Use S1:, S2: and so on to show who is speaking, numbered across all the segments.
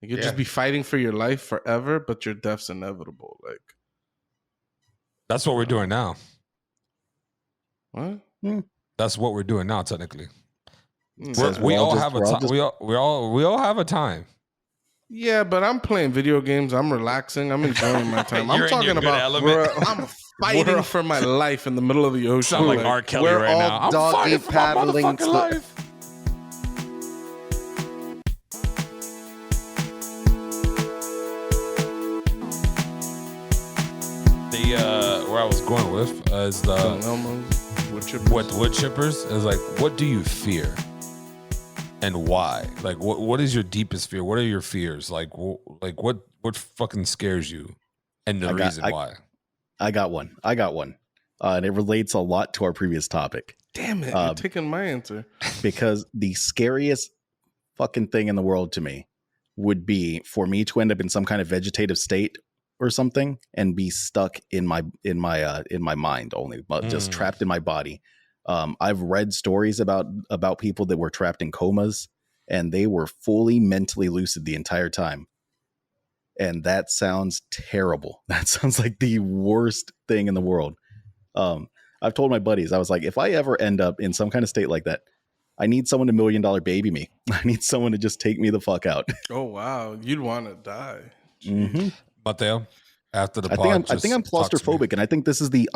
S1: Like, you'll just be fighting for your life forever, but your death's inevitable. Like,
S2: that's what we're doing now.
S1: what?
S2: That's what we're doing now, technically.
S3: We all have a time.
S2: We all have a time.
S1: Yeah, but I'm playing video games. I'm relaxing. I'm enjoying my time. I'm talking about I'm fighting for my life in the middle of the ocean.
S2: Sound like R. Kelly right now. I'm
S3: doggy
S2: fighting for my
S3: paddling
S2: motherfucking life. Where I was going with is wood chippers is like, what do you fear and why? Like, what is your deepest fear? What are your fears? Like what fucking scares you, and the reason why?
S3: I got one, and it relates a lot to our previous topic.
S1: Damn it, you're taking my answer.
S3: Because the scariest fucking thing in the world to me would be for me to end up in some kind of vegetative state or something and be stuck in my mind only, but just trapped in my body. I've read stories about people that were trapped in comas and they were fully mentally lucid the entire time. And that sounds terrible. That sounds like the worst thing in the world. I've told my buddies, I was like, if I ever end up in some kind of state like that, I need someone to $1 million baby me. I need someone to just take me the fuck out.
S1: Oh, wow. You'd want to die.
S3: Mm-hmm.
S2: Mateo, after the
S3: I think I'm claustrophobic, and I think this is the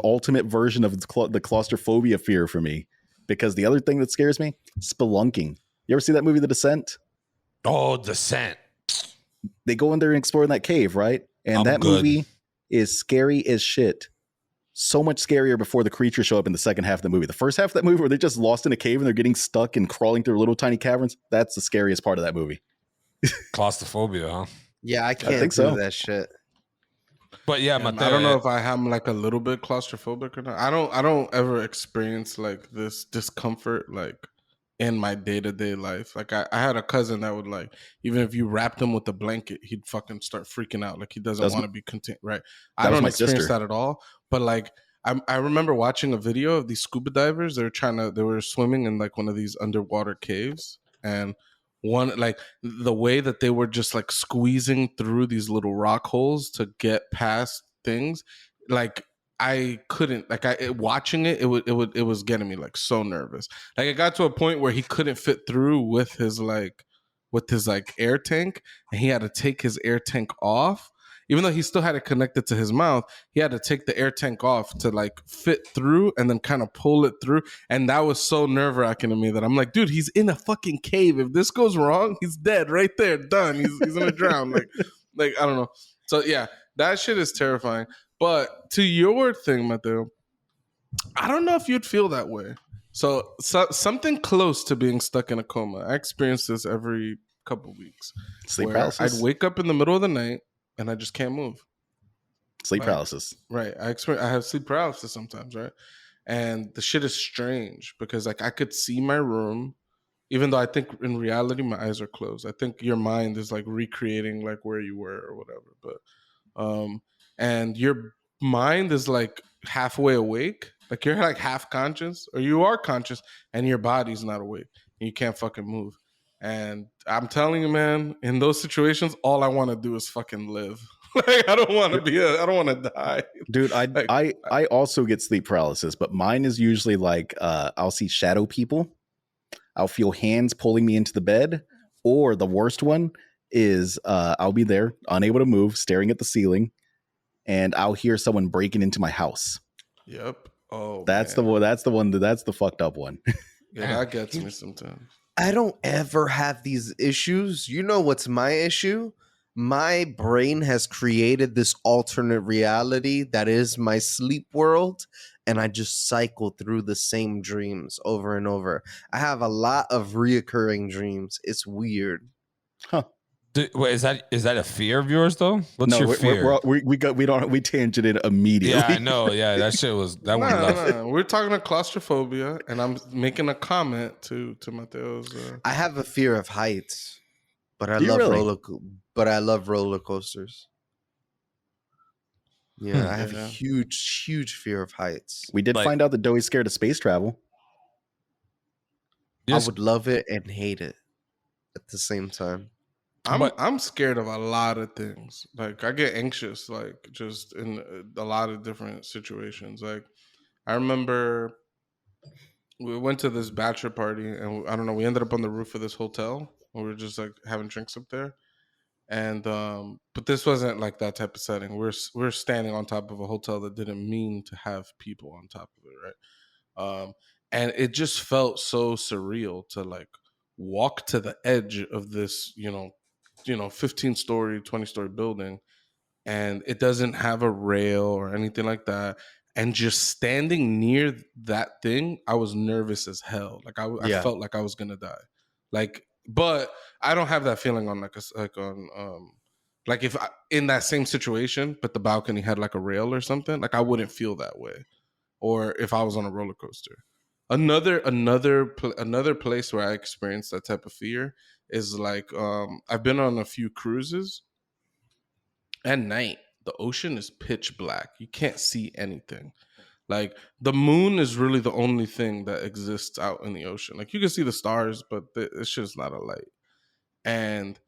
S3: ultimate version of the claustrophobia fear for me. Because the other thing that scares me, spelunking. You ever see that movie, The Descent?
S2: Oh, Descent.
S3: They go in there and explore in that cave, right? And that movie is scary as shit. So much scarier before the creatures show up in the second half of the movie. The first half of that movie where they're just lost in a cave and they're getting stuck and crawling through little tiny caverns, that's the scariest part of that movie.
S2: Claustrophobia, huh?
S4: Yeah, I can't do that shit.
S2: But yeah, Mateo,
S1: I don't know if I am like a little bit claustrophobic or not. I don't ever experience like this discomfort like in my day-to-day life. Like I had a cousin that would like, even if you wrapped him with a blanket, he'd fucking start freaking out. Like he doesn't want to be content, right? I don't experience that at all. But like I remember watching a video of these scuba divers. They were swimming in like one of these underwater caves, and one like the way that they were just like squeezing through these little rock holes to get past things, like I couldn't, like watching it was getting me like so nervous. Like it got to a point where he couldn't fit through with his air tank, and he had to take his air tank off. Even though he still had it connected to his mouth, he had to take the air tank off to like fit through and then kind of pull it through. And that was so nerve-wracking to me that I'm like, dude, he's in a fucking cave. If this goes wrong, he's dead right there. Done. He's gonna drown. Like I don't know. So yeah, that shit is terrifying. But to your thing, Mateo, I don't know if you'd feel that way. So something close to being stuck in a coma. I experience this every couple weeks.
S3: Sleep paralysis.
S1: I'd wake up in the middle of the night and I just can't move.
S3: Sleep paralysis.
S1: Right. I have sleep paralysis sometimes, right? And the shit is strange because like I could see my room, even though I think in reality my eyes are closed. I think your mind is like recreating like where you were or whatever. But and your mind is like halfway awake. Like you're like half conscious, or you are conscious and your body's not awake and you can't fucking move. And I'm telling you, man, in those situations, all I want to do is fucking live. Like I don't want to die.
S3: Dude, I also get sleep paralysis, but mine is usually like I'll see shadow people. I'll feel hands pulling me into the bed, or the worst one is I'll be there, unable to move, staring at the ceiling, and I'll hear someone breaking into my house.
S1: Yep. Oh,
S3: that's the one. That's the fucked up one.
S1: Yeah, that gets me sometimes.
S4: I don't ever have these issues. You know what's my issue? My brain has created this alternate reality that is my sleep world, and I just cycle through the same dreams over and over. I have a lot of reoccurring dreams. It's weird.
S3: Huh.
S2: Wait, is that a fear of yours though? What's your fear?
S3: We tangented immediately.
S2: Yeah, I know. Yeah, that shit was that one.
S1: No. We're talking about claustrophobia, and I'm making a comment to Mateo's.
S4: I have a fear of heights, but I love roller coasters. Yeah, I have a huge fear of heights.
S3: We did find out that Doey's scared of space travel.
S4: Yes. I would love it and hate it at the same time.
S1: I'm scared of a lot of things. Like I get anxious, like just in a lot of different situations. Like I remember we went to this bachelor party, and I don't know, we ended up on the roof of this hotel. We were just like having drinks up there, and but this wasn't like that type of setting. We're standing on top of a hotel that didn't mean to have people on top of it, right? And it just felt so surreal to like walk to the edge of this, 15-story, 20-story building, and it doesn't have a rail or anything like that. And just standing near that thing, I was nervous as hell. Like I felt like I was gonna die. Like, but I don't have that feeling on like if in that same situation, but the balcony had like a rail or something. Like I wouldn't feel that way. Or if I was on a roller coaster. Another place where I experienced that type of fear is like I've been on a few cruises. At night, the ocean is pitch black. You can't see anything. Like the moon is really the only thing that exists out in the ocean. Like you can see the stars, but it's just not a light. And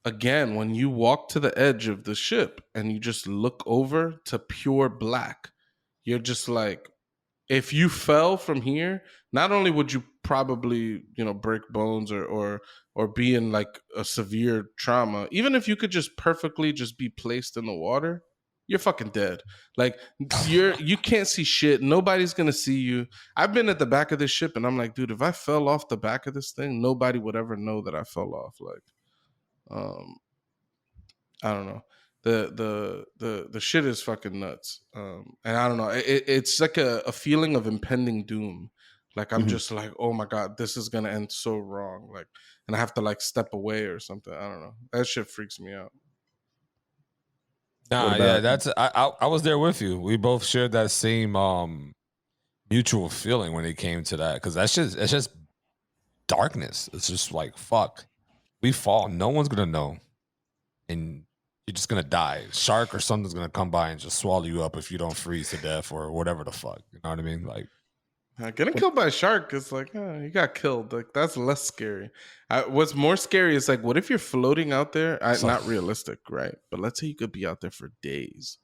S1: again, when you walk to the edge of the ship and you just look over to pure black, you're just like, if you fell from here, not only would you probably, break bones or be in like a severe trauma, even if you could just perfectly just be placed in the water, you're fucking dead. Like you can't see shit. Nobody's gonna see you. I've been at the back of this ship and I'm like, dude, if I fell off the back of this thing, nobody would ever know that I fell off. Like, I don't know. The shit is fucking nuts. And I don't know. It's like a feeling of impending doom. Like I'm just like, oh my God, this is gonna end so wrong. Like, and I have to like step away or something. I don't know. That shit freaks me out.
S2: Nah, yeah, that's I was there with you. We both shared that same mutual feeling when it came to that, because it's just darkness. It's just like, fuck, we fall, no one's gonna know, and you're just gonna die. Shark or something's gonna come by and just swallow you up if you don't freeze to death or whatever the fuck. You know what I mean? Like
S1: getting killed by a shark is like, you got killed. Like that's less scary. What's more scary is like, what if you're floating out there? Not realistic, right? But let's say you could be out there for days,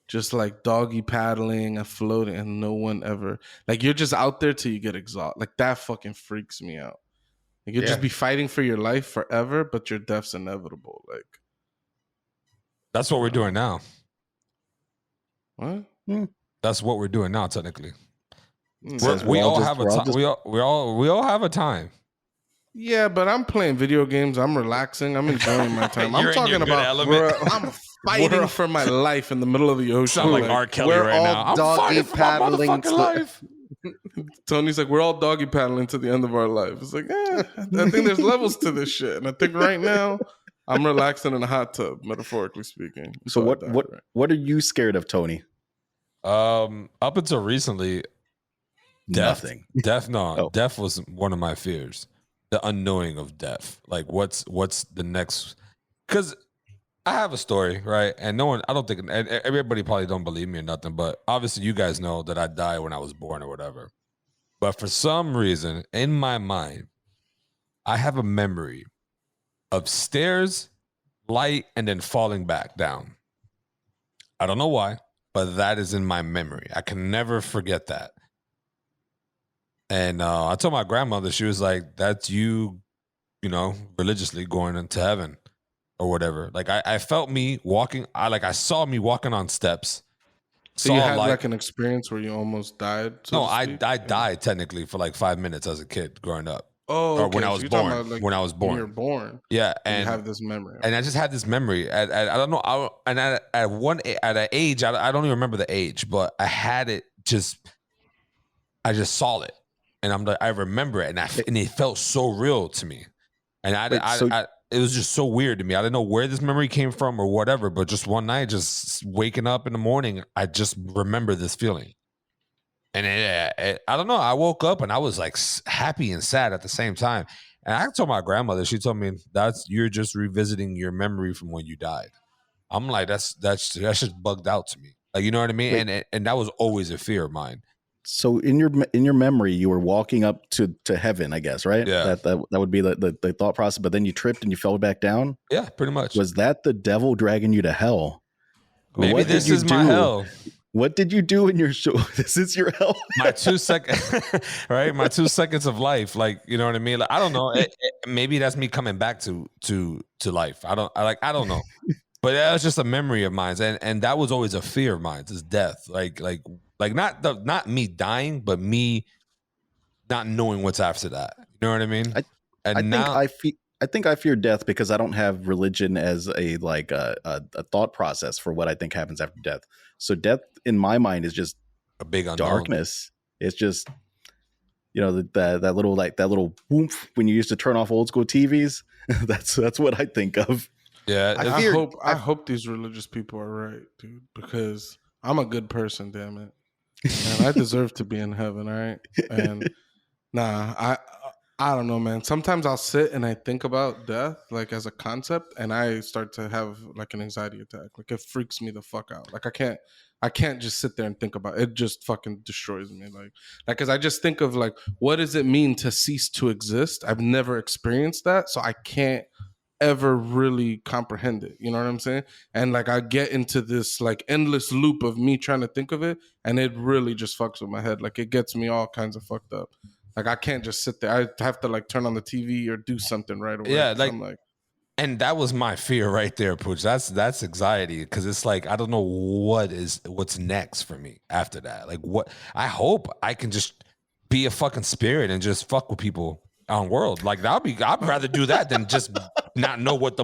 S1: just like doggy paddling and floating, and no one ever, like, you're just out there till you get exhausted. Like that fucking freaks me out. Like you'll just be fighting for your life forever, but your death's inevitable. Like
S2: that's what we're doing now.
S1: What?
S2: That's what we're doing now, technically.
S3: We
S2: all have a time. We all have a time.
S1: Yeah, but I'm playing video games. I'm relaxing. I'm enjoying my time. I'm talking about I'm fighting for my life in the middle of the ocean.
S2: Sound like R. Kelly right now. I'm
S4: doggy paddling
S2: to life.
S1: Tony's like, we're all doggy paddling to the end of our life. It's like, I think there's levels to this shit, and I think right now I'm relaxing in a hot tub, metaphorically speaking.
S3: So what are you scared of, Tony?
S2: Up until recently, death.
S3: Nothing.
S2: Death was one of my fears. The unknowing of death. Like what's the next? Because I have a story, right? And I don't think, and everybody probably don't believe me or nothing, but obviously you guys know that I died when I was born or whatever. But for some reason, in my mind, I have a memory of stairs, light, and then falling back down. I don't know why, but that is in my memory. I can never forget that. And I told my grandmother, she was like, that's you, religiously going into heaven or whatever. Like I felt me walking. I saw me walking on steps.
S1: So you had like an experience where you almost died?
S2: No, I died technically for like 5 minutes as a kid growing up.
S1: Oh,
S2: okay. Or when I was born.
S1: About, like,
S2: when I was born.
S1: When you were born.
S2: Yeah.
S1: And you have this memory.
S2: And I just had this memory. I don't know. At an age, I don't even remember the age, but I had it I just saw it. And I'm like, I remember it, and it felt so real to me, and it was just so weird to me. I didn't know where this memory came from or whatever, but just one night, just waking up in the morning, I just remember this feeling, and I don't know. I woke up and I was like happy and sad at the same time. And I told my grandmother, she told me you're just revisiting your memory from when you died. I'm like, that's just bugged out to me, like, you know what I mean? And that was always a fear of mine.
S3: So in your memory, you were walking up to heaven, I guess, right?
S2: Yeah.
S3: That would be the thought process. But then you tripped and you fell back down.
S2: Yeah, pretty much.
S3: Was that the devil dragging you to hell?
S2: Maybe
S3: What
S2: this
S3: did you
S2: is my
S3: do?
S2: hell.
S3: What did you do in your show? This is your hell.
S2: My 2 seconds, right? My 2 seconds of life. Like, you know what I mean? Like, I don't know. Maybe that's me coming back to life. I don't know. But that was just a memory of mine, and that was always a fear of mine, is death. Like not me dying, but me not knowing what's after that. You know what I mean?
S3: I think I fear death because I don't have religion as a thought process for what I think happens after death. So death in my mind is just
S2: a big unknown.
S3: Darkness. It's just, that little whoomph when you used to turn off old school TVs. That's what I think of.
S2: Yeah,
S1: I hope these religious people are right, dude, because I'm a good person, damn it, and I deserve to be in heaven, all right? And I don't know, man. Sometimes I'll sit and I think about death, like as a concept, and I start to have like an anxiety attack. Like it freaks me the fuck out. Like I can't just sit there and think about it. It just fucking destroys me. Like, because I just think of like, what does it mean to cease to exist? I've never experienced that, so I can't ever really comprehend it. You know what I'm saying? And like I get into this like endless loop of me trying to think of it, and it really just fucks with my head. Like it gets me all kinds of fucked up. Like I can't just sit there. I have to like turn on the TV or do something right away.
S2: Yeah,
S1: I'm like,
S2: and that was my fear right there, Pooch. That's anxiety, because it's like I don't know what's next for me after that. Like what I hope I can just be a fucking spirit and just fuck with people on world. Like I'd rather do that than just not know what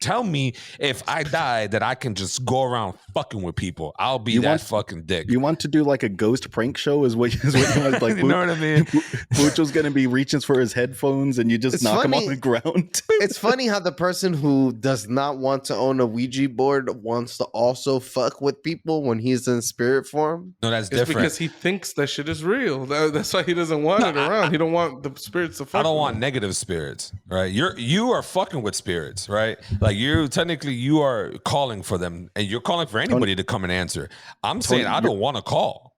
S2: tell me if I die that I can just go around fucking with people. I'll be fucking dick.
S3: You want to do like a ghost prank show is what you want, like.
S2: You know what I mean?
S3: Pucho's gonna be reaching for his headphones and you just knock him on the ground.
S4: It's funny how the person who does not want to own a Ouija board wants to also fuck with people when he's in spirit form.
S2: No, that's
S1: it's
S2: different.
S1: Because he thinks that shit is real. That's why he doesn't want it around. He don't want the spirits to fuck.
S2: I don't want negative spirits, right? You are fucking with spirits, right? Like you are calling for them, and you're calling for anybody to come and answer. I'm saying I don't want to call.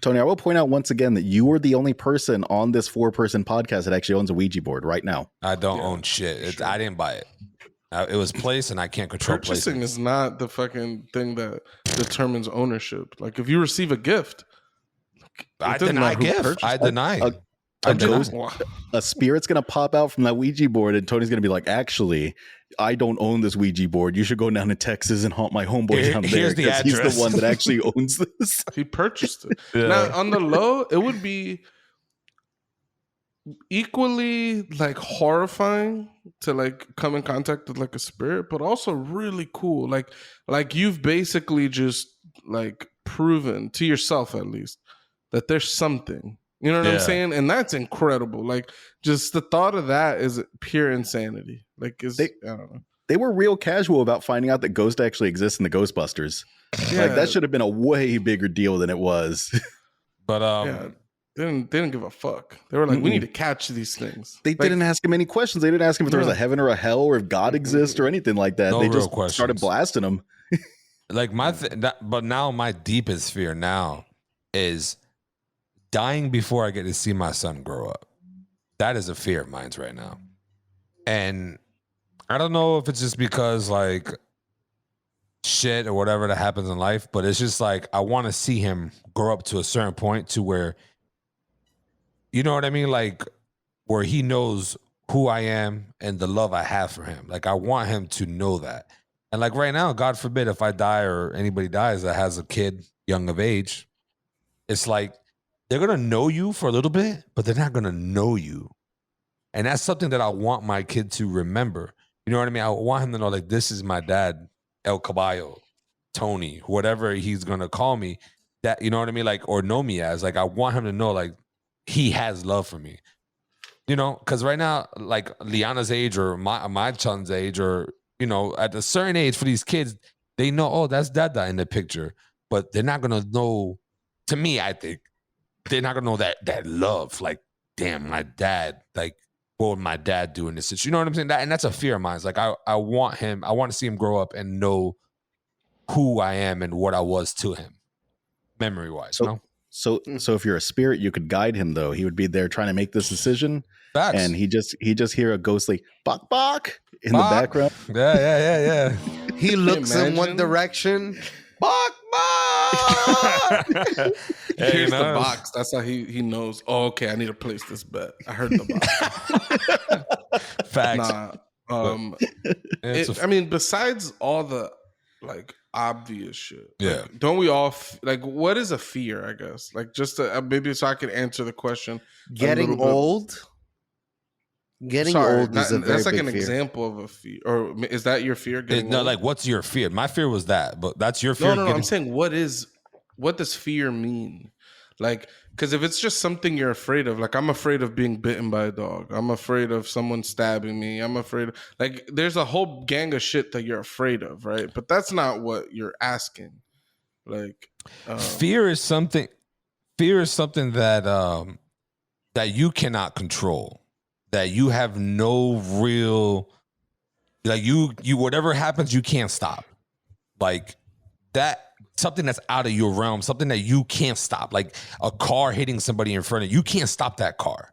S3: Tony, I will point out once again that you are the only person on this 4-person podcast that actually owns a Ouija board right now.
S2: I don't own shit. I didn't buy it. It was placed, and I can't control
S1: purchasing. Is not the fucking thing that determines ownership. Like if you receive a gift,
S2: I deny gift. I deny.
S3: A spirit's gonna pop out from that Ouija board, and Tony's gonna be like, "Actually, I don't own this Ouija board. You should go down to Texas and haunt my homeboy down there because he's the one that actually owns this."
S1: He purchased it. Yeah. Now, on the low, it would be equally like horrifying to like come in contact with like a spirit, but also really cool. Like you've basically just like proven to yourself, at least, that there's something. You know what I'm saying? And that's incredible. Like, just the thought of that is pure insanity. Like, I don't know.
S3: They were real casual about finding out that ghosts actually exist in the Ghostbusters. Yeah. Like, that should have been a way bigger deal than it was.
S2: But
S1: they didn't give a fuck. They were like, we need to catch these things.
S3: They didn't ask him any questions. They didn't ask him if there was a heaven or a hell or if God exists or anything like that. They just started blasting him.
S2: Like but now my deepest fear now is dying before I get to see my son grow up. That is a fear of mine right now. And I don't know if it's just because like shit or whatever that happens in life, but it's just like I want to see him grow up to a certain point to where, you know what I mean? Like where he knows who I am and the love I have for him. Like I want him to know that. And like right now, God forbid if I die or anybody dies that has a kid young of age, it's like they're going to know you for a little bit, but they're not going to know you. And that's something that I want my kid to remember. You know what I mean? I want him to know, like, this is my dad, El Caballo, Tony, whatever he's going to call me, that, you know what I mean? Like, or know me as, like, I want him to know, like, he has love for me. You know, because right now, like, Liana's age or my son's age or, you know, at a certain age for these kids, they know, oh, that's Dada in the picture. But they're not going to know, to me, I think, they're not going to know that love. Like, damn, my dad, like, what would my dad do in this situation? You know what I'm saying? And that's a fear of mine. It's like, I want to see him grow up and know who I am and what I was to him, memory-wise, you know?
S3: So if you're a spirit, you could guide him though. He would be there trying to make this decision,
S2: Facts.
S3: and he just hear a ghostly "bok bok" in
S2: Bok.
S3: the background.
S2: Yeah.
S4: He looks in one
S1: imagine?
S4: direction. Bok, bok!
S2: Hey,
S1: Here's
S2: you
S1: the
S2: know,
S1: box. That's how he knows. Oh, okay, I need to place this bet. I heard the box.
S2: Facts.
S1: Nah.
S2: It's
S1: I mean, besides all the like obvious shit,
S2: Yeah.
S1: like, don't we all like what is a fear? I guess like just to, maybe so I could answer the question.
S4: Getting
S1: little bit-
S4: old. Getting
S1: Sorry,
S4: old is a very
S1: that's like
S4: big
S1: an
S4: fear.
S1: example of a fear, or is that your fear? Getting
S2: no,
S1: old?
S2: like, what's your fear? My fear was that, but that's your fear.
S1: No. I'm saying what does fear mean? Like, because if it's just something you're afraid of, like I'm afraid of being bitten by a dog. I'm afraid of someone stabbing me. I'm afraid of, like, there's a whole gang of shit that you're afraid of, right? But that's not what you're asking. Like,
S2: Fear is something that that you cannot control, that you have no real, like you whatever happens, you can't stop. Like that, something that's out of your realm, something that you can't stop, like a car hitting somebody in front of you. You can't stop that car.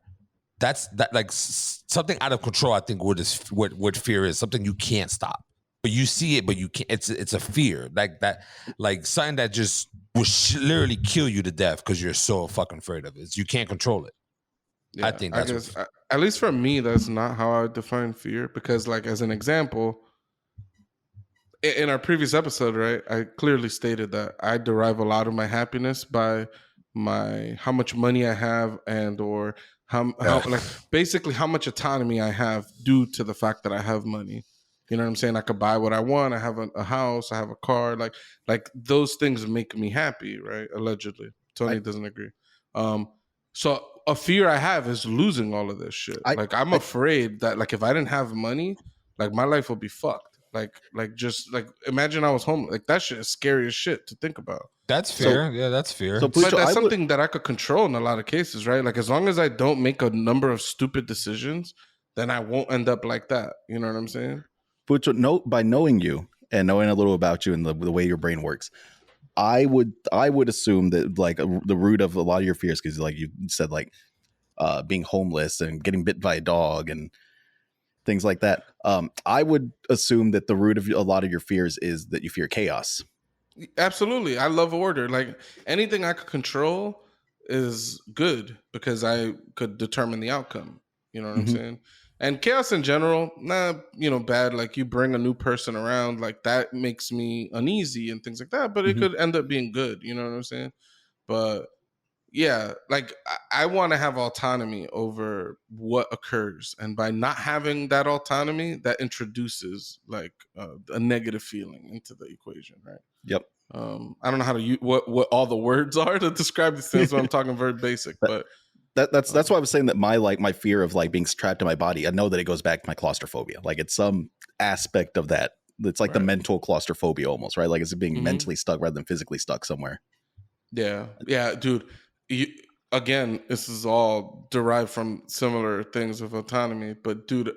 S2: That's like something out of control. I think what fear is, something you can't stop, but you see it, but you can't. It's a fear like that, like something that just will literally kill you to death because you're so fucking afraid of it. You can't control it.
S1: yeah,
S2: I think that's
S1: guess, at least for me, that's not how I would define fear. Because, like, as an example, in our previous episode, right, I clearly stated that I derive a lot of my happiness by how much money I have and or how like basically how much autonomy I have due to the fact that I have money. You know what I'm saying? I could buy what I want. I have a house. I have a car. Like those things make me happy, right? Allegedly, Tony doesn't agree. So a fear I have is losing all of this shit. I'm afraid that like if I didn't have money, like my life would be fucked. Like just like imagine I was homeless. Like that shit is scary as shit to think about.
S2: That's fair. Yeah, that's fair.
S3: So,
S1: But
S3: Pucho,
S1: that's something that I could control in a lot of cases, right? Like as long as I don't make a number of stupid decisions, then I won't end up like that. You know what I'm saying?
S3: Pucho, by knowing you and knowing a little about you and the way your brain works, I would assume that like the root of a lot of your fears, because like you said, like being homeless and getting bit by a dog and things like that. I would assume that the root of a lot of your fears is that you fear chaos.
S1: Absolutely. I love order. Like anything I could control is good because I could determine the outcome. You know what I'm saying? And chaos in general, bad. Like you bring a new person around, like that makes me uneasy and things like that. But it could end up being good. You know what I'm saying? But yeah, like I want to have autonomy over what occurs, and by not having that autonomy, that introduces like a negative feeling into the equation, right?
S3: Yep.
S1: I don't know how to use what all the words are to describe these things. So I'm talking very basic, but
S3: that's why I was saying that my fear of like being trapped in my body, I know that it goes back to my claustrophobia. Like it's some aspect of that. It's like the mental claustrophobia almost, right? Like it's being mentally stuck rather than physically stuck somewhere.
S1: Yeah, dude. Again, this is all derived from similar things of autonomy, but dude,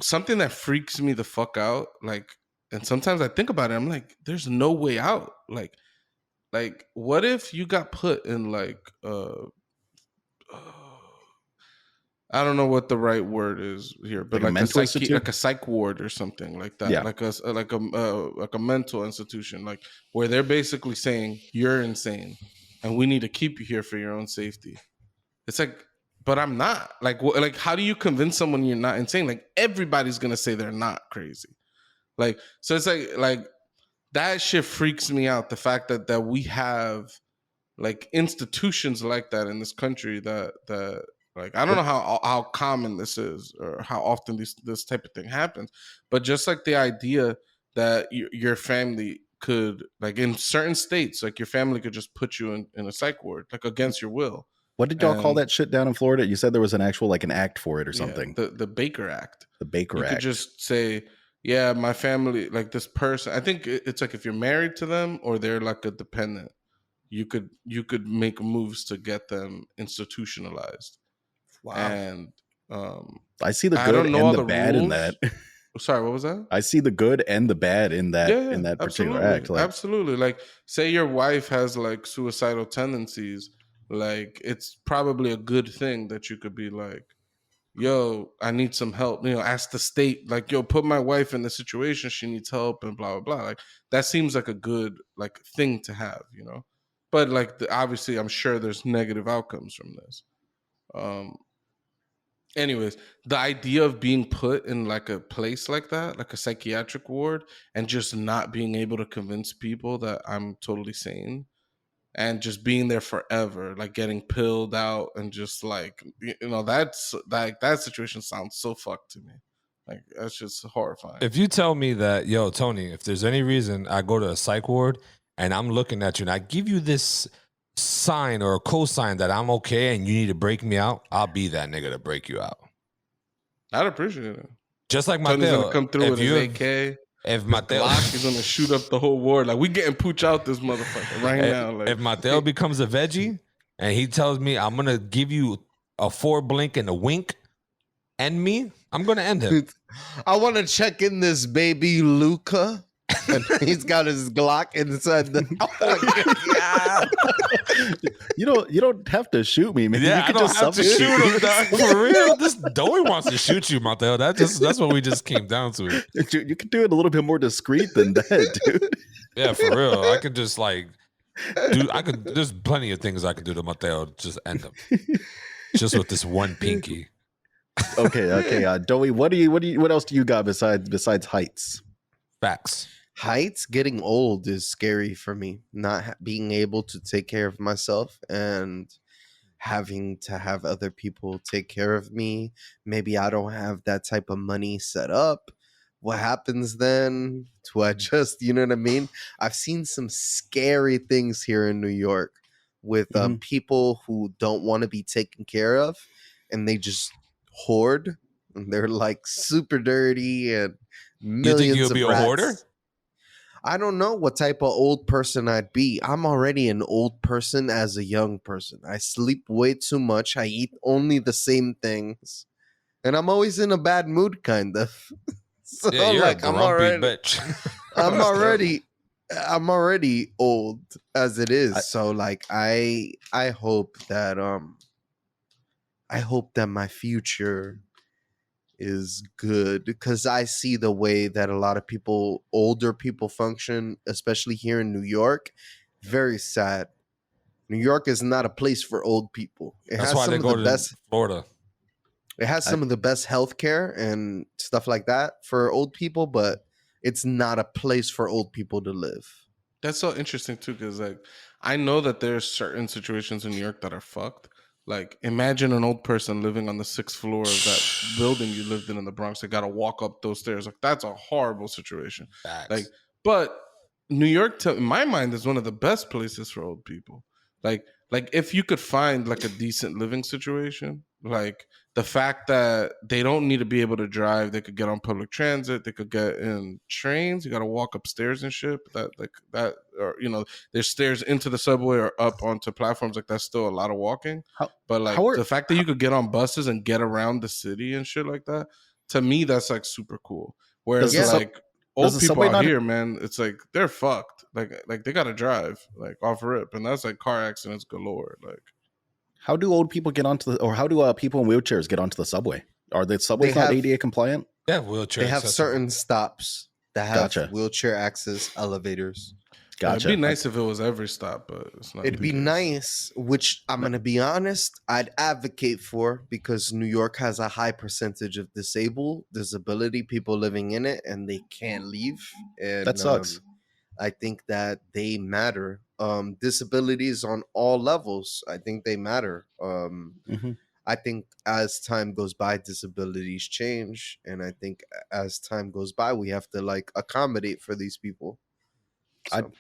S1: something that freaks me the fuck out, like, and sometimes I think about it, I'm like, there's no way out. Like, what if you got put in like, I don't know what the right word is here, but
S3: Like a mental institute?
S1: like a psych ward or something like that,
S3: Yeah.
S1: like a mental institution, like where they're basically saying you're insane and we need to keep you here for your own safety. It's like, but I'm not. Like, like how do you convince someone you're not insane? Like everybody's gonna say they're not crazy. Like, so it's like that shit freaks me out. The fact that we have like institutions like that in this country that like I don't know how common this is or how often this type of thing happens, but just like the idea that your family could, like in certain states, like your family could just put you in a psych ward, like against your will.
S3: What did y'all call that shit down in Florida? You said there was an actual like an act for it or something.
S1: The Baker Act.
S3: The Baker Act.
S1: You could just say, yeah, my family, like this person. I think it's like if you're married to them or they're like a dependent, you could make moves to get them institutionalized.
S4: Wow.
S1: And
S3: I see the good and the bad in that.
S1: Sorry, what was that?
S3: I see the good and the bad in that particular act. Like,
S1: absolutely. Like, say your wife has like suicidal tendencies, like it's probably a good thing that you could be like, yo, I need some help. Ask the state, like, yo, put my wife in the situation, she needs help, and blah blah blah. Like, that seems like a good like thing to have, But like, obviously, I'm sure there's negative outcomes from this. Anyways, the idea of being put in like a place like that, like a psychiatric ward, and just not being able to convince people that I'm totally sane, and just being there forever, like getting pilled out, and just like, that's like, that situation sounds so fucked to me. Like, that's just horrifying.
S2: If you tell me that, yo, Tony, if there's any reason I go to a psych ward and I'm looking at you and I give you this sign or a cosign that I'm okay and you need to break me out, I'll be that nigga to break you out.
S1: I'd appreciate it.
S2: Just like
S1: Tony's
S2: Mateo.
S1: gonna come through with his AK.
S2: If
S1: His
S2: Mateo
S1: Glock is gonna shoot up the whole ward, like, we getting pooch out this motherfucker right now. Like,
S2: if Mateo becomes a veggie and he tells me I'm gonna give you a 4 blink and a wink, end me, I'm gonna end him.
S4: I want to check in this baby Luca, and he's got his Glock inside the.
S3: you don't have to shoot me, man.
S2: Yeah,
S3: you
S2: I
S3: can
S2: don't
S3: just
S2: have to
S3: suffocate
S2: shoot
S3: me.
S2: him. Dog. For real, this Doey wants to shoot you, Mateo. That's what we just came down to.
S3: You can do it a little bit more discreet than that, dude.
S2: Yeah, for real. I could just like, dude. There's plenty of things I could do to Mateo. Just end him. Just with this one pinky.
S3: Okay. Doey, what else do you got besides heights?
S2: Facts.
S4: Heights, getting old is scary for me. Not being able to take care of myself and having to have other people take care of me. Maybe I don't have that type of money set up. What happens then? Do I just, you know what I mean? I've seen some scary things here in New York with people who don't want to be taken care of, and they just hoard, and they're like super dirty and millions.
S2: You think you'll be a hoarder?
S4: I don't know what type of old person I'd be. I'm already an old person as a young person. I sleep way too much. I eat only the same things, and I'm always in a bad mood, kind of. So
S2: Yeah, you're
S4: like,
S2: a grumpy bitch.
S4: I'm already old as it is. So like, I hope that my future is good, because I see the way that a lot of older people function, especially here in New York. Very sad. New York is not a place for old people.
S2: That's why they go to Florida.
S4: It has some of the best healthcare and stuff like that for old people, but it's not a place for old people to live.
S1: That's so interesting too, because like, I know that there's certain situations in New York that are fucked. Like, imagine an old person living on the 6th floor of that building you lived in the Bronx. They got to walk up those stairs. Like, that's a horrible situation.
S2: Facts.
S1: Like, but New York, in my mind, is one of the best places for old people. Like if you could find like a decent living situation, like the fact that they don't need to be able to drive, they could get on public transit, they could get in trains. You got to walk upstairs and shit. Or there's stairs into the subway or up onto platforms. Like, that's still a lot of walking. But like the fact that you could get on buses and get around the city and shit like that, to me, that's like super cool. Whereas old people out here, man, it's like they're fucked. Like they gotta drive like off rip, and that's like car accidents galore. Like,
S3: how do old people get onto or how do people in wheelchairs get onto the subway? Are the subways not ADA compliant?
S2: Yeah, wheelchair.
S4: They have certain stops that have wheelchair access elevators.
S3: Gotcha.
S1: It'd be nice if it was every stop, but it's not.
S4: It'd be nice, which I'm going to be honest, I'd advocate for, because New York has a high percentage of disability people living in it, and they can't leave. And
S3: that sucks.
S4: I think that they matter. Disabilities on all levels, I think they matter. I think as time goes by, disabilities change, and I think as time goes by, we have to like accommodate for these people. So.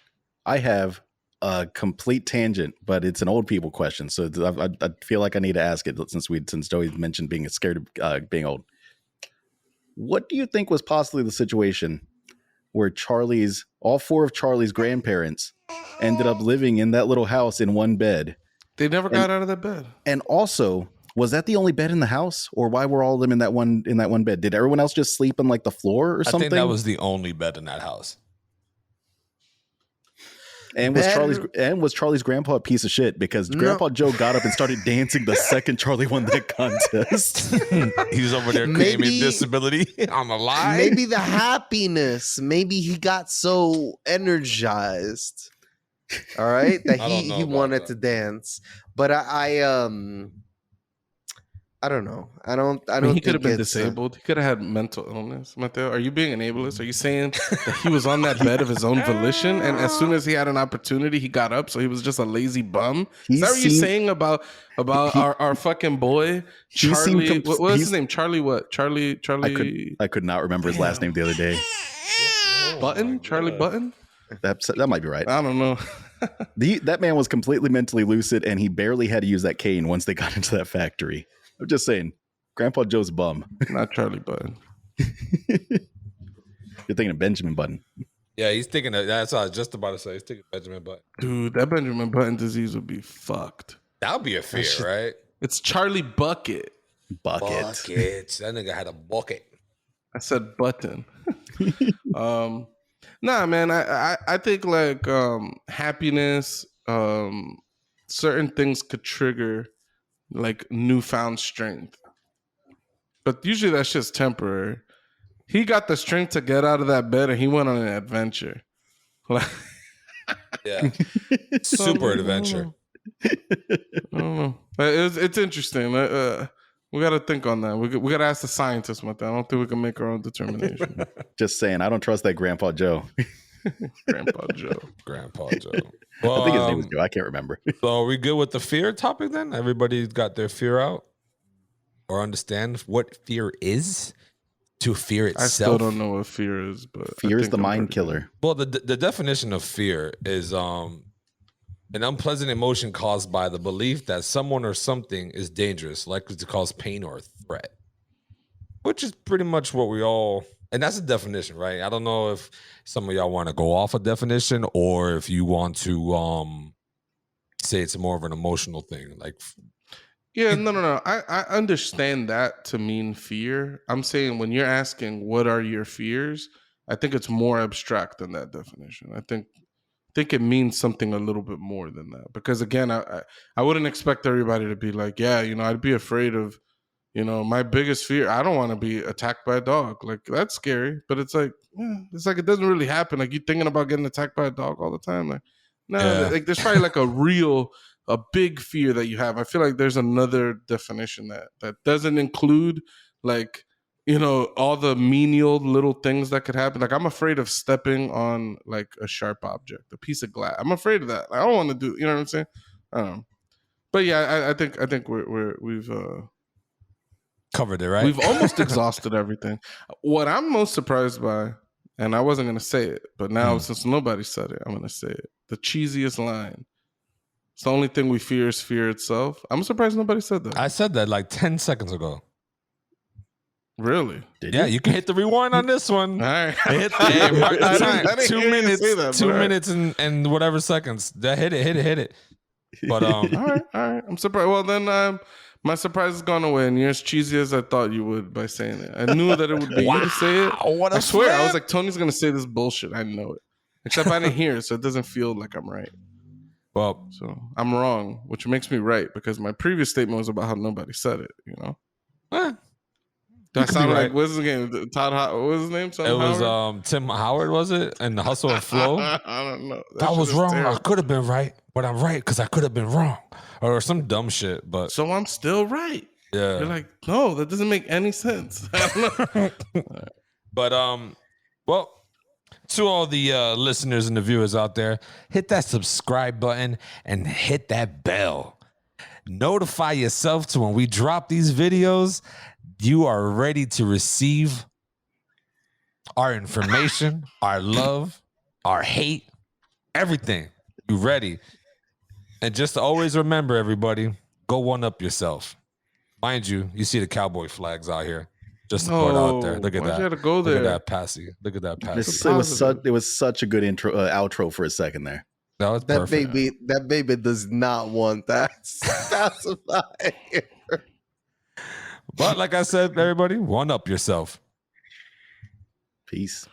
S3: I have a complete tangent, but it's an old people question, so I feel like I need to ask it since Joey mentioned being scared of being old. What do you think was possibly the situation where all 4 of Charlie's grandparents ended up living in that little house in one bed?
S1: They never got out of that bed.
S3: And also, Was that the only bed in the house, or why were all of them in that one bed? Did everyone else just sleep on like the floor or something?
S2: I think that was the only bed in that house.
S3: And was Charlie's grandpa a piece of shit? Because Grandpa Joe got up and started dancing the second Charlie won that contest.
S2: He's over there claiming disability on the line.
S4: Maybe the happiness. Maybe he got so energized. All right, that he wanted to dance. But I don't know. I don't.
S1: He could have been disabled. He could have had mental illness. Mateo, are you being an ableist? Are you saying that he was on that bed of his own volition, and as soon as he had an opportunity, he got up? So he was just a lazy bum. Is that what you're saying about our fucking boy Charlie? What was his name? Charlie what? Charlie.
S3: I could not remember his last name the other day.
S1: Button. Charlie Button.
S3: That might be right.
S1: I don't know.
S3: That man was completely mentally lucid, and he barely had to use that cane once they got into that factory. I'm just saying, Grandpa Joe's bum.
S1: Not Charlie Button.
S3: You're thinking of Benjamin Button.
S2: Yeah, he's thinking of, that's what I was just about to say. He's thinking of Benjamin Button.
S1: Dude, that Benjamin Button disease would be fucked.
S2: That would be a fear, right?
S1: It's Charlie Bucket.
S2: Bucket. That nigga had a bucket.
S1: I said button. Nah, man, I think like happiness, certain things could trigger like newfound strength, but usually that's just temporary. He got the strength to get out of that bed and he went on an adventure.
S2: Yeah. Super adventure.
S1: I don't know. It's interesting. We got to think on that. We got to ask the scientists about that. I don't think we can make our own determination.
S3: Just saying, I don't trust that Grandpa Joe.
S1: Grandpa Joe.
S3: Well, I think his name was Joe. I can't remember.
S2: So are we good with the fear topic then? Everybody's got their fear out? Or understand what fear is? To fear itself?
S1: I still don't know what fear is, but
S3: fear is the mind killer.
S2: Well, the definition of fear is an unpleasant emotion caused by the belief that someone or something is dangerous, likely to cause pain or threat. Which is pretty much what we all... And that's a definition, right? I don't know if some of y'all want to go off a definition or if you want to say it's more of an emotional thing. Like,
S1: yeah, no. I understand that to mean fear. I'm saying when you're asking what are your fears, I think it's more abstract than that definition. I think it means something a little bit more than that. Because again, I wouldn't expect everybody to be like, yeah, I'd be afraid of, my biggest fear, I don't want to be attacked by a dog. Like, that's scary. But it's like, it doesn't really happen. Like, you thinking about getting attacked by a dog all the time. Like, no, like there's probably like a big fear that you have. I feel like there's another definition that doesn't include like, all the menial little things that could happen. Like, I'm afraid of stepping on like a sharp object, a piece of glass. I'm afraid of that. I don't want to do, you know what I'm saying? But yeah, I think we've
S2: covered it, right?
S1: We've almost exhausted everything. What I'm most surprised by, and I wasn't going to say it, but now since nobody said it, I'm going to say it. The cheesiest line. It's the only thing we fear is fear itself. I'm surprised nobody said that.
S2: I said that like 10 seconds ago.
S1: Really?
S2: You can hit the rewind on this one.
S1: All right.
S2: Mark the time.
S1: I didn't
S2: 2
S1: hear you
S2: minutes.
S1: say that,
S2: 2 minutes and whatever seconds. That hit it. But
S1: all right. I'm surprised. Well, then my surprise has gone away, and you're as cheesy as I thought you would by saying it. I knew that it would be you to say it. I swear, I was like, Tony's gonna say this bullshit. I know it. Except I didn't hear it, so it doesn't feel like I'm right.
S2: Well,
S1: so I'm wrong, which makes me right because my previous statement was about how nobody said it. Do I sound like what's his name? What was his name?
S2: It was Tim Howard, was it? And the Hustle and Flow.
S1: I don't know.
S2: That was wrong. Terrible. I could have been right, but I'm right because I could have been wrong, or some dumb shit. But
S1: so I'm still right.
S2: Yeah.
S1: You're like, no, that doesn't make any sense. I don't know.
S2: But well, to all the listeners and the viewers out there, hit that subscribe button and hit that bell. Notify yourself to when we drop these videos. You are ready to receive our information, our love, our hate, everything. You ready? And just to always remember, everybody, go one up yourself. Mind you, you see the cowboy flags out here. Just to put it out there. Look at that.
S1: You had to go there.
S2: Look at that passy. Look at that passy.
S3: It was such a good outro for a second there.
S2: That was perfect.
S4: That baby does not want that specified.
S2: But like I said, everybody, one up yourself.
S3: Peace.